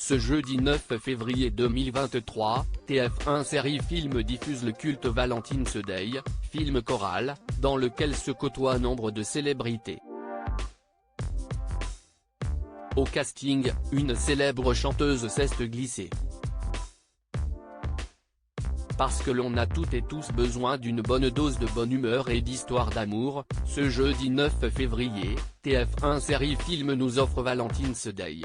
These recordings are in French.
Ce jeudi 9 février 2023, TF1 Série Film diffuse le culte Valentine's Day, film choral, dans lequel se côtoient nombre de célébrités. Au casting, une célèbre chanteuse s'est glissée. Parce que l'on a toutes et tous besoin d'une bonne dose de bonne humeur et d'histoire d'amour, ce jeudi 9 février, TF1 Série Film nous offre Valentine's Day.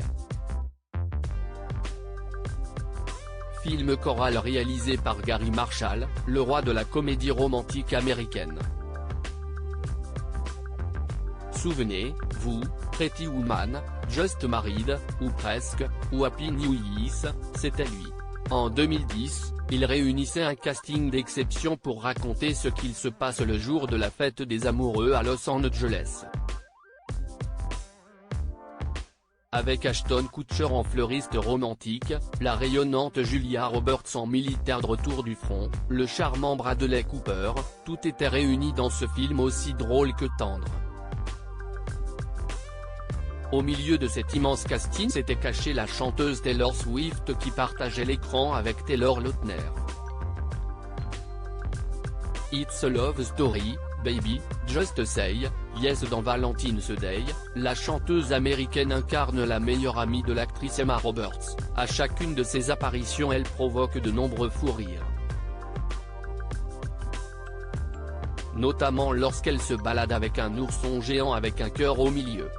Film choral réalisé par Gary Marshall, le roi de la comédie romantique américaine. Souvenez-vous, Pretty Woman, Just Married, ou presque, ou Happy New Year, c'était lui. En 2010, il réunissait un casting d'exception pour raconter ce qu'il se passe le jour de la fête des amoureux à Los Angeles. Avec Ashton Kutcher en fleuriste romantique, la rayonnante Julia Roberts en militaire de retour du front, le charmant Bradley Cooper, tout était réuni dans ce film aussi drôle que tendre. Au milieu de cet immense casting s'était cachée la chanteuse Taylor Swift qui partageait l'écran avec Taylor Lautner. It's a Love Story, Baby, Just Say Yes. Dans Valentine's Day, la chanteuse américaine incarne la meilleure amie de l'actrice Emma Roberts. À chacune de ses apparitions elle provoque de nombreux fous rires. Notamment lorsqu'elle se balade avec un ourson géant avec un cœur au milieu.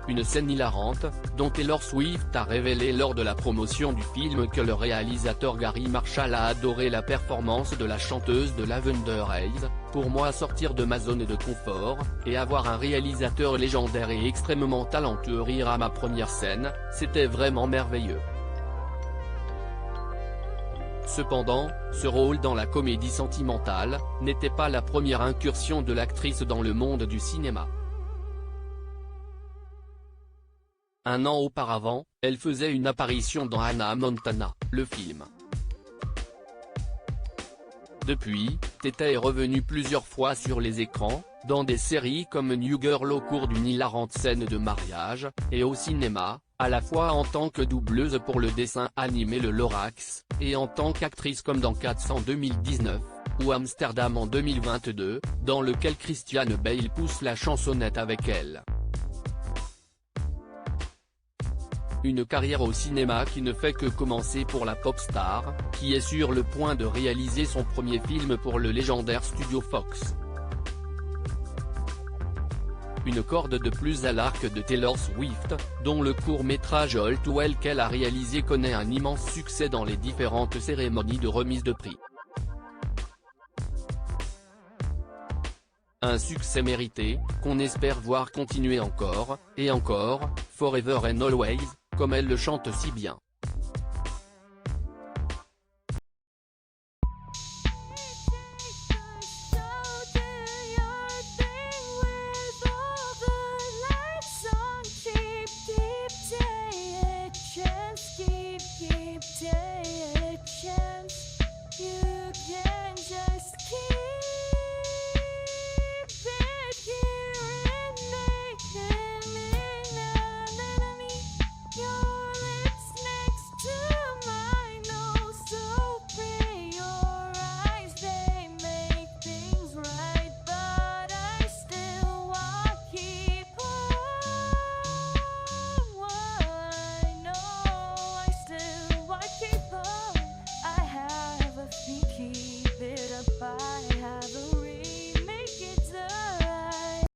Une scène hilarante, dont Taylor Swift a révélé lors de la promotion du film que le réalisateur Gary Marshall a adoré la performance de la chanteuse de Lavender Haze. Pour moi, sortir de ma zone de confort, et avoir un réalisateur légendaire et extrêmement talentueux rire à ma première scène, c'était vraiment merveilleux. Cependant, ce rôle dans la comédie sentimentale, n'était pas la première incursion de l'actrice dans le monde du cinéma. Un an auparavant, elle faisait une apparition dans Hannah Montana, le film. Depuis, Teta est revenue plusieurs fois sur les écrans, dans des séries comme New Girl au cours d'une hilarante scène de mariage, et au cinéma, à la fois en tant que doubleuse pour le dessin animé Le Lorax, et en tant qu'actrice comme dans Cats en 2019, ou Amsterdam en 2022, dans lequel Christian Bale pousse la chansonnette avec elle. Une carrière au cinéma qui ne fait que commencer pour la pop star, qui est sur le point de réaliser son premier film pour le légendaire studio Fox. Une corde de plus à l'arc de Taylor Swift, dont le court-métrage All Too Well qu'elle a réalisé connaît un immense succès dans les différentes cérémonies de remise de prix. Un succès mérité, qu'on espère voir continuer encore, et encore, Forever and Always, comme elle le chante si bien.